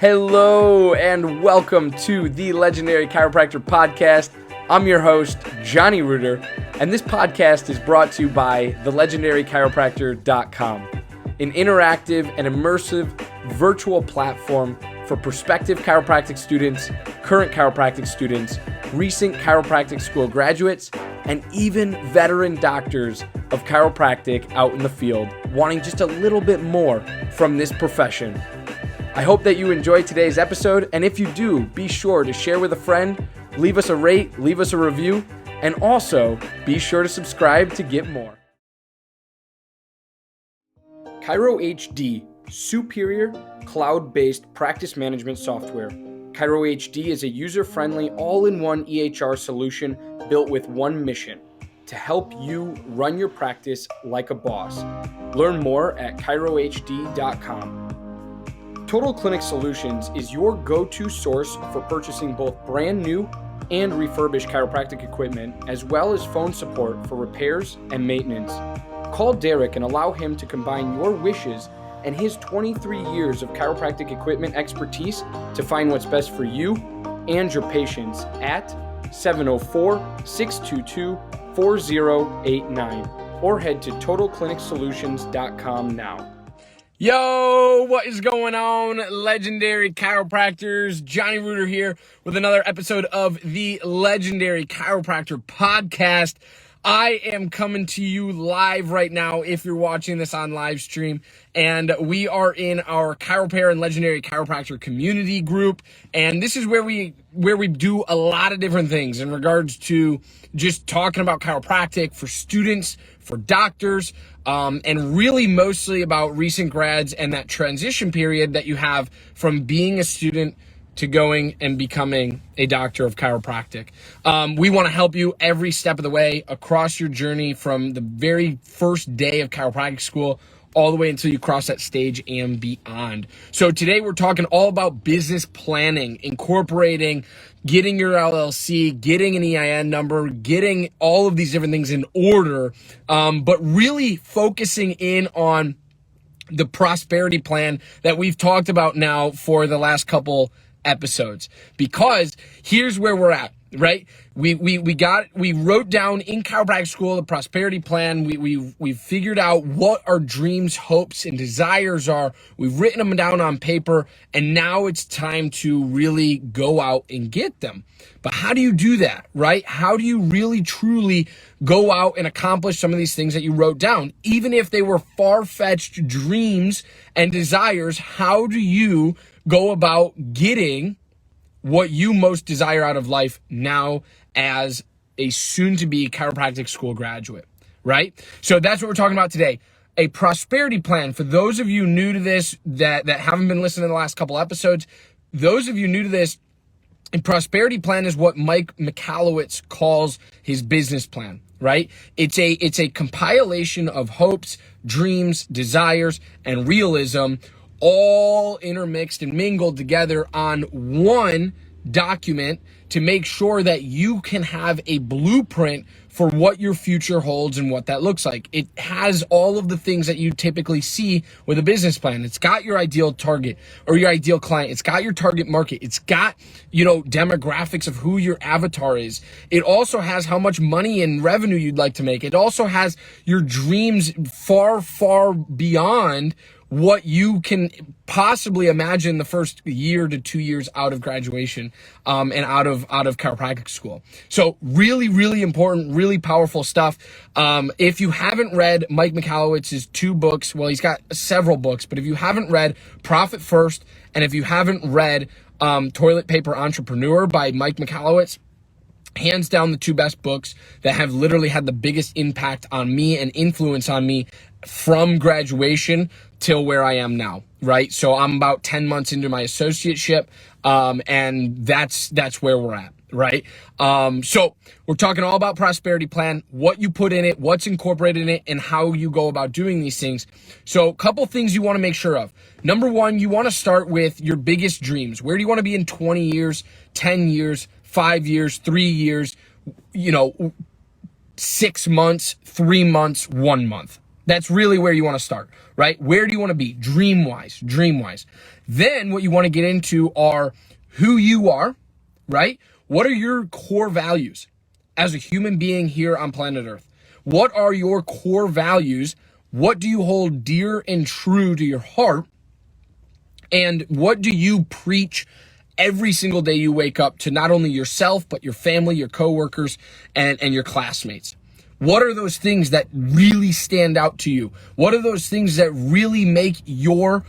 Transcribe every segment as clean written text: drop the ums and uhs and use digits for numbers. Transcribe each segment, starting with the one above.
Hello and welcome to the Legendary Chiropractor Podcast. I'm your host, Johnny Reuter, and this podcast is brought to you by thelegendarychiropractor.com, an interactive and immersive virtual platform for prospective chiropractic students, current chiropractic students, recent chiropractic school graduates, and even veteran doctors of chiropractic out in the field wanting just a little bit more from this profession. I hope that you enjoyed today's episode, and if you do, be sure to share with a friend, leave us a rate, leave us a review, and also be sure to subscribe to get more. Chiro HD, superior cloud-based practice management software. Chiro HD is a user-friendly, all-in-one EHR solution built with one mission: to help you run your practice like a boss. Learn more at chirohd.com. Total Clinic Solutions is your go-to source for purchasing both brand new and refurbished chiropractic equipment, as well as phone support for repairs and maintenance. Call Derek and allow him to combine your wishes and his 23 years of chiropractic equipment expertise to find what's best for you and your patients at 704-622-4089 or head to totalclinicsolutions.com now. Yo, what is going on, legendary chiropractors? Johnny Reuter here with another episode of the Legendary Chiropractor Podcast. I am coming to you live right now if you're watching this on live stream, and we are in our Chiropractor and Legendary Chiropractor community group, and this is where we do a lot of different things in regards to just talking about chiropractic for students, for doctors, and really mostly about recent grads and that transition period that you have from being a student to going and becoming a doctor of chiropractic. We want to help you every step of the way across your journey from the very first day of chiropractic school all the way until you cross that stage and beyond. So today we're talking all about business planning, incorporating, getting your LLC, getting an EIN number, getting all of these different things in order, but really focusing in on the prosperity plan that we've talked about now for the last couple episodes, because here's where we're at, right? We wrote down in chiropractic school the prosperity plan. We've figured out what our dreams, hopes, and desires are. We've written them down on paper, and now it's time to really go out and get them. But how do you do that, right? How do you really truly go out and accomplish some of these things that you wrote down? Even if they were far-fetched dreams and desires, how do you go about getting what you most desire out of life now as a soon-to-be chiropractic school graduate, right? So that's what we're talking about today. A prosperity plan. For those of you new to this that haven't been listening to the last couple episodes, those of you new to this, a prosperity plan is what Mike Michalowicz calls his business plan, right? It's a compilation of hopes, dreams, desires, and realism, all intermixed and mingled together on one document to make sure that you can have a blueprint for what your future holds and what that looks like. It has all of the things that you typically see with a business plan. It's got your ideal target or your ideal client. It's got your target market. It's got, demographics of who your avatar is. It also has how much money and revenue you'd like to make. It also has your dreams far, far beyond what you can possibly imagine the first year to 2 years out of graduation, and out of chiropractic school. So really, really important, really powerful stuff. If you haven't read Mike Michalowicz's two books, well, he's got several books, but if you haven't read Profit First, and if you haven't read Toilet Paper Entrepreneur by Mike Michalowicz, hands down the two best books that have literally had the biggest impact on me and influence on me from graduation till where I am now, right? So I'm about 10 months into my associateship, and that's where we're at, right? So we're talking all about prosperity plan, what you put in it, what's incorporated in it, and how you go about doing these things. So a couple things you want to make sure of. Number one, you want to start with your biggest dreams. Where do you want to be in 20 years, 10 years, 5 years, 3 years, 6 months, 3 months, 1 month? That's really where you want to start, right? Where do you want to be? Dream-wise. Then what you want to get into are who you are, right? What are your core values as a human being here on planet Earth? What are your core values? What do you hold dear and true to your heart? And what do you preach every single day you wake up to not only yourself, but your family, your coworkers, and your classmates? What are those things that really stand out to you? What are those things that really make your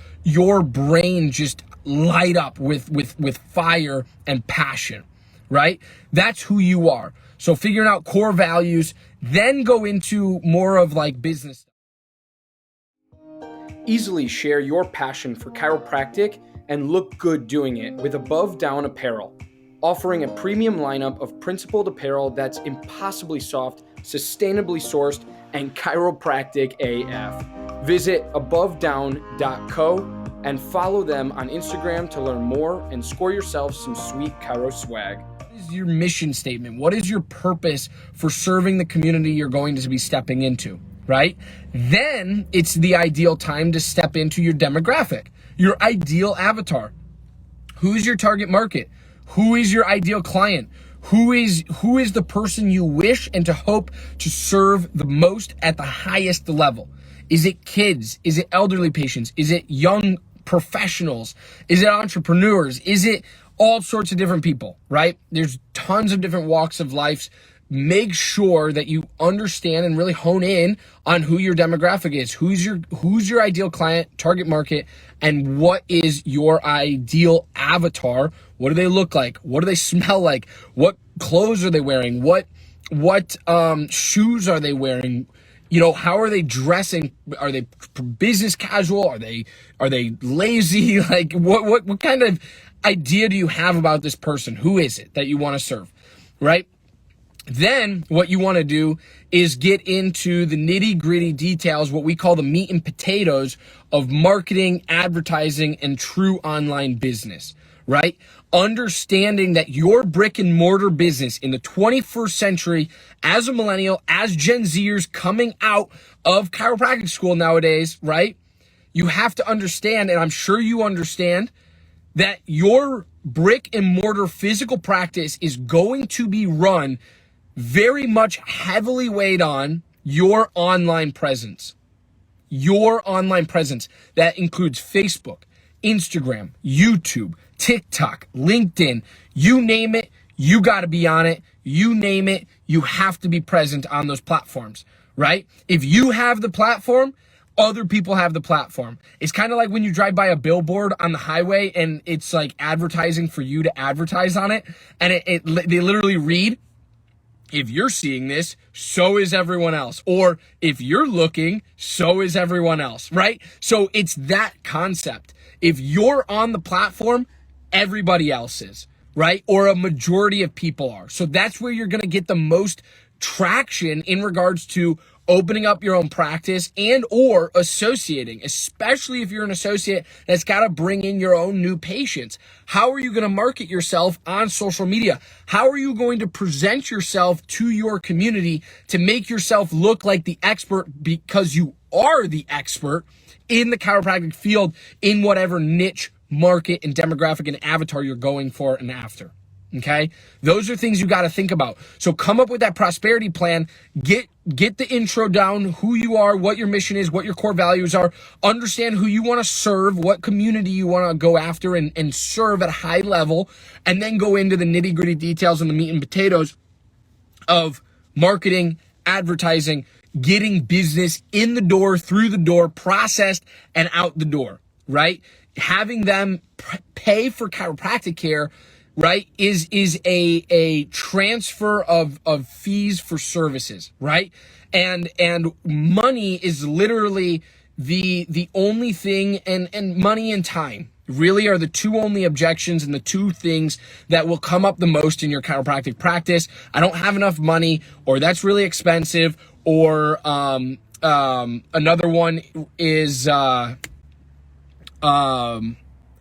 brain just light up with fire and passion, right? That's who you are. So figuring out core values, then go into more of like business. Easily share your passion for chiropractic and look good doing it with Above Down Apparel, offering a premium lineup of principled apparel that's impossibly soft, sustainably sourced, and chiropractic AF. Visit abovedown.co and follow them on Instagram to learn more and score yourself some sweet chiro swag. What is your mission statement? What is your purpose for serving the community you're going to be stepping into, right? Then it's the ideal time to step into your demographic, your ideal avatar. Who's your target market? Who is your ideal client? Who is the person you wish and to hope to serve the most at the highest level? Is it kids? Is it elderly patients? Is it young professionals? Is it entrepreneurs? Is it all sorts of different people, right? There's tons of different walks of life. Make sure that you understand and really hone in on who your demographic is. Who's your ideal client, target market, and what is your ideal avatar? What do they look like? What do they smell like? What clothes are they wearing? What shoes are they wearing? You know, how are they dressing? Are they business casual? Are they lazy? Like what kind of idea do you have about this person? Who is it that you want to serve, right? Then what you want to do is get into the nitty-gritty details, what we call the meat and potatoes of marketing, advertising, and true online business, right? Understanding that your brick and mortar business in the 21st century, as a millennial, as Gen Zers coming out of chiropractic school nowadays, right? You have to understand, and I'm sure you understand, that your brick and mortar physical practice is going to be run very much heavily weighed on your online presence. Your online presence. That includes Facebook, Instagram, YouTube, TikTok, LinkedIn, you name it, you got to be on it. You name it, you have to be present on those platforms, right? If you have the platform, other people have the platform. It's kind of like when you drive by a billboard on the highway and it's like advertising for you to advertise on it. And they literally read, if you're seeing this, so is everyone else. Or if you're looking, so is everyone else, right? So it's that concept. If you're on the platform, everybody else is, right? Or a majority of people are. So that's where you're going to get the most traction in regards to opening up your own practice and or associating, especially if you're an associate that's got to bring in your own new patients. How are you going to market yourself on social media? How are you going to present yourself to your community to make yourself look like the expert, because you are the expert in the chiropractic field in whatever niche, market, and demographic and avatar you're going for and after? Okay, those are things you got to think about. So come up with that prosperity plan, get the intro down, who you are, what your mission is, what your core values are, understand who you want to serve, what community you want to go after and serve at a high level, and then go into the nitty gritty details and the meat and potatoes of marketing, advertising, getting business in the door, through the door, processed and out the door, right? Having them pay for chiropractic care, right, is a transfer of fees for services, right? And money is literally the only thing, and money and time really are the two only objections and the two things that will come up the most in your chiropractic practice. I don't have enough money, or that's really expensive, or another one is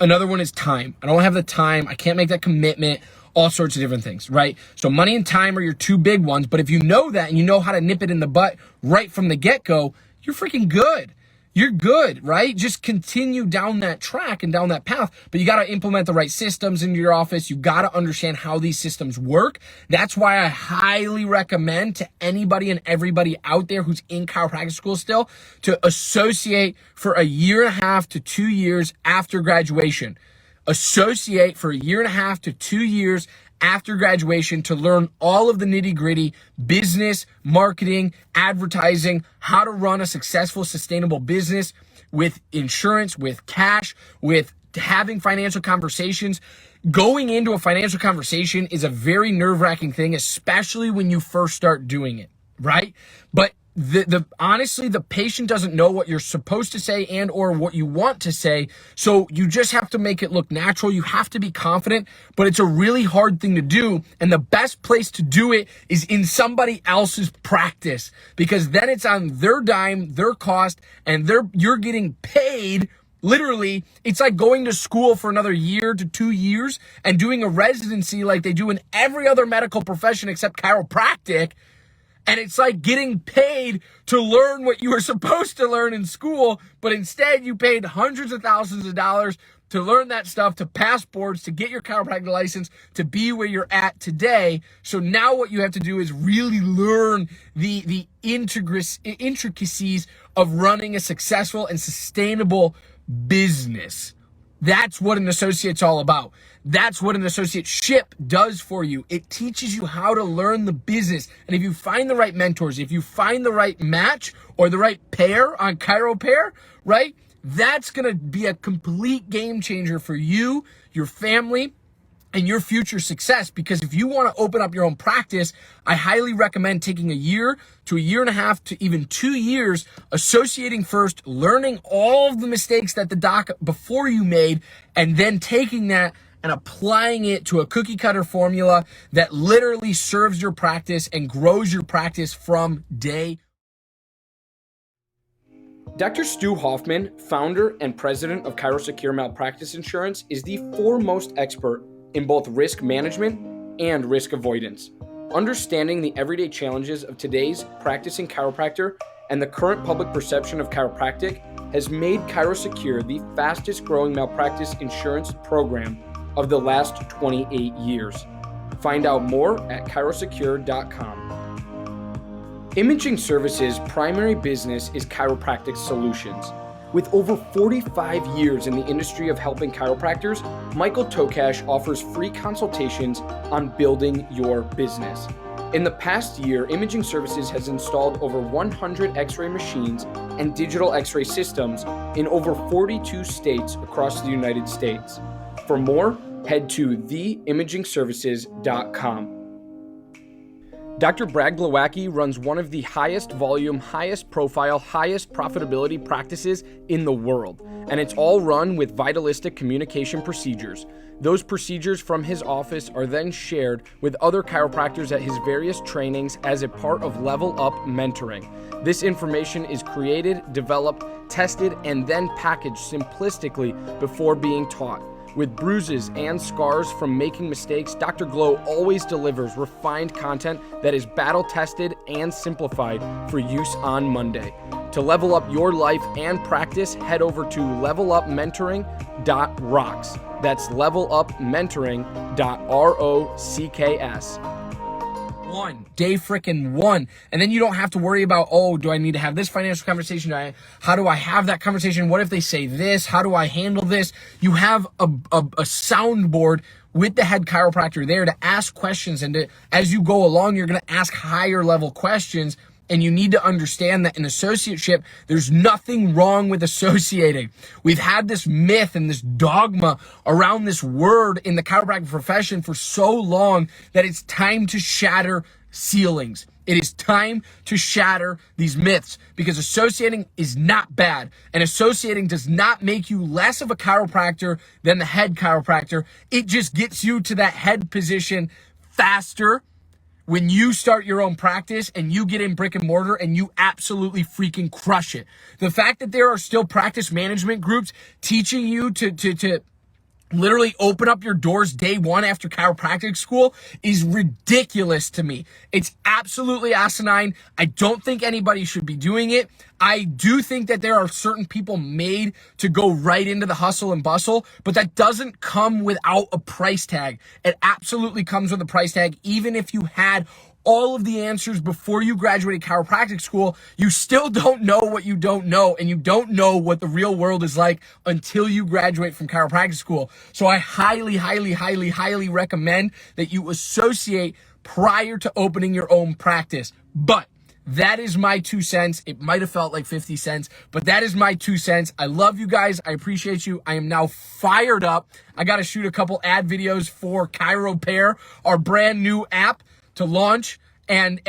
another one is time. I don't have the time. I can't make that commitment. All sorts of different things, right? So money and time are your two big ones. But if you know that and you know how to nip it in the butt right from the get-go, you're freaking good. You're good, right? Just continue down that track and down that path, but you got to implement the right systems into your office. You got to understand how these systems work. That's why I highly recommend to anybody and everybody out there who's in chiropractic school still to associate for a year and a half to 2 years after graduation. Associate for a year and a half to 2 years after graduation to learn all of the nitty-gritty business, marketing, advertising, how to run a successful, sustainable business with insurance, with cash, with having financial conversations. Going into a financial conversation is a very nerve-wracking thing, especially when you first start doing it, right? But honestly, the patient doesn't know what you're supposed to say and or what you want to say. So you just have to make it look natural. You have to be confident, but it's a really hard thing to do. And the best place to do it is in somebody else's practice, because then it's on their dime, their cost, and you're getting paid. Literally, it's like going to school for another year to 2 years and doing a residency like they do in every other medical profession except chiropractic. And it's like getting paid to learn what you were supposed to learn in school, but instead you paid hundreds of thousands of dollars to learn that stuff, to pass boards, to get your chiropractic license, to be where you're at today. So now what you have to do is really learn the intricacies of running a successful and sustainable business. That's what an associate's all about. That's what an associateship does for you. It teaches you how to learn the business. And if you find the right mentors, if you find the right match or the right pair on ChiroPair, right? That's going to be a complete game changer for you, your family, and your future success. Because if you want to open up your own practice, I highly recommend taking a year to a year and a half to even 2 years, associating first, learning all of the mistakes that the doc before you made, and then taking that and applying it to a cookie cutter formula that literally serves your practice and grows your practice from day. Dr. Stu Hoffman, founder and president of Chiropractic Malpractice Insurance, is the foremost expert in both risk management and risk avoidance. Understanding the everyday challenges of today's practicing chiropractor and the current public perception of chiropractic has made Chiropractic the fastest growing malpractice insurance program of the last 28 years. Find out more at chiropractic.com. Imaging Services' primary business is chiropractic solutions. With over 45 years in the industry of helping chiropractors, Michael Tokash offers free consultations on building your business. In the past year, Imaging Services has installed over 100 X-ray machines and digital X-ray systems in over 42 states across the United States. For more, head to theimagingservices.com. Dr. Brad Glowacki runs one of the highest volume, highest profile, highest profitability practices in the world, and it's all run with vitalistic communication procedures. Those procedures from his office are then shared with other chiropractors at his various trainings as a part of Level Up Mentoring. This information is created, developed, tested, and then packaged simplistically before being taught. With bruises and scars from making mistakes, Dr. Glow always delivers refined content that is battle-tested and simplified for use on Monday. To level up your life and practice, head over to levelupmentoring.rocks. That's levelupmentoring.rocks. Day frickin' one. And then you don't have to worry about, oh, do I need to have this financial conversation? How do I have that conversation? What if they say this? How do I handle this? You have a soundboard with the head chiropractor there to ask questions. And as you go along, you're going to ask higher level questions. And you need to understand that in associateship, there's nothing wrong with associating. We've had this myth and this dogma around this word in the chiropractic profession for so long that it's time to shatter ceilings. It is time to shatter these myths, because associating is not bad, and associating does not make you less of a chiropractor than the head chiropractor. It just gets you to that head position faster. When you start your own practice and you get in brick and mortar and you absolutely freaking crush it. The fact that there are still practice management groups teaching you to literally open up your doors day one after chiropractic school is ridiculous to me. It's absolutely asinine. I don't think anybody should be doing it. I do think that there are certain people made to go right into the hustle and bustle, but that doesn't come without a price tag. It absolutely comes with a price tag. Even if you had all of the answers before you graduated chiropractic school, you still don't know what you don't know, and you don't know what the real world is like until you graduate from chiropractic school. So I highly, highly, highly, highly recommend that you associate prior to opening your own practice. But that is my 2 cents. It might have felt like 50 cents, but that is my 2 cents. I love you guys. I appreciate you. I am now fired up. I got to shoot a couple ad videos for Chiropractor, our brand new app to launch and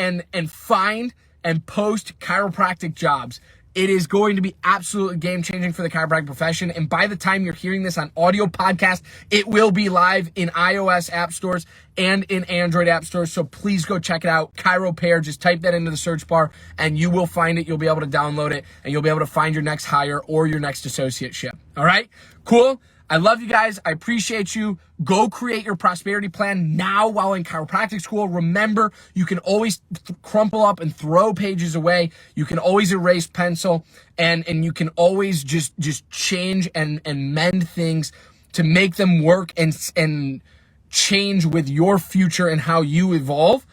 find and post chiropractic jobs. It is going to be absolutely game-changing for the chiropractic profession. And by the time you're hearing this on audio podcast, it will be live in iOS app stores and in Android app stores. So please go check it out. Chiropractor, just type that into the search bar and you will find it. You'll be able to download it and you'll be able to find your next hire or your next associateship. All right, cool. I love you guys. I appreciate you. Go create your prosperity plan now while in chiropractic school. Remember, you can always crumple up and throw pages away. You can always erase pencil and you can always just change and mend things to make them work and change with your future and how you evolve.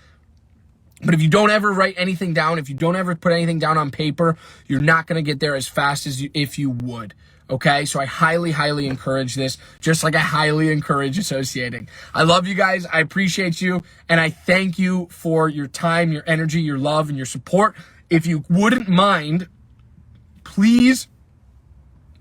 But if you don't ever write anything down, if you don't ever put anything down on paper, you're not going to get there as fast as if you would. Okay, so I highly, highly encourage this, just like I highly encourage associating. I love you guys. I appreciate you. And I thank you for your time, your energy, your love, and your support. If you wouldn't mind, please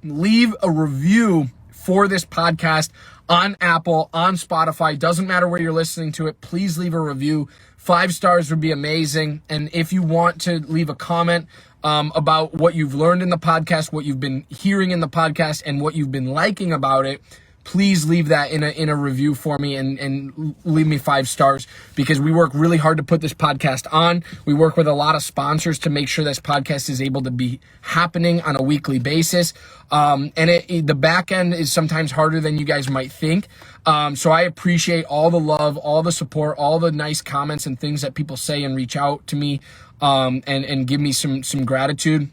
leave a review for this podcast on Apple, on Spotify. Doesn't matter where you're listening to it. Please leave a review. 5 stars would be amazing. And if you want to leave a comment about what you've learned in the podcast, what you've been hearing in the podcast, and what you've been liking about it, please leave that in a review for me and leave me 5 stars, because we work really hard to put this podcast on. We work with a lot of sponsors to make sure this podcast is able to be happening on a weekly basis. And the back end is sometimes harder than you guys might think. So I appreciate all the love, all the support, all the nice comments and things that people say and reach out to me and give me some gratitude.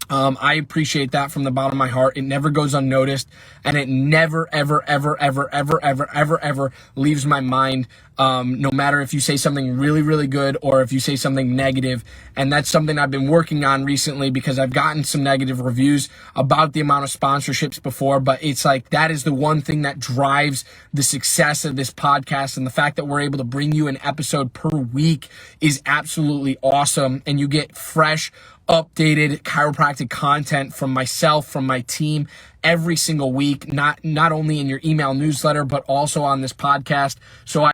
I appreciate that from the bottom of my heart. It never goes unnoticed, and it never, ever, ever, ever, ever, ever, ever, ever leaves my mind. No matter if you say something really, really good or if you say something negative. And that's something I've been working on recently, because I've gotten some negative reviews about the amount of sponsorships before, but it's like, that is the one thing that drives the success of this podcast. And the fact that we're able to bring you an episode per week is absolutely awesome. And you get fresh, updated chiropractic content from myself, from my team every single week, not only in your email newsletter, but also on this podcast. So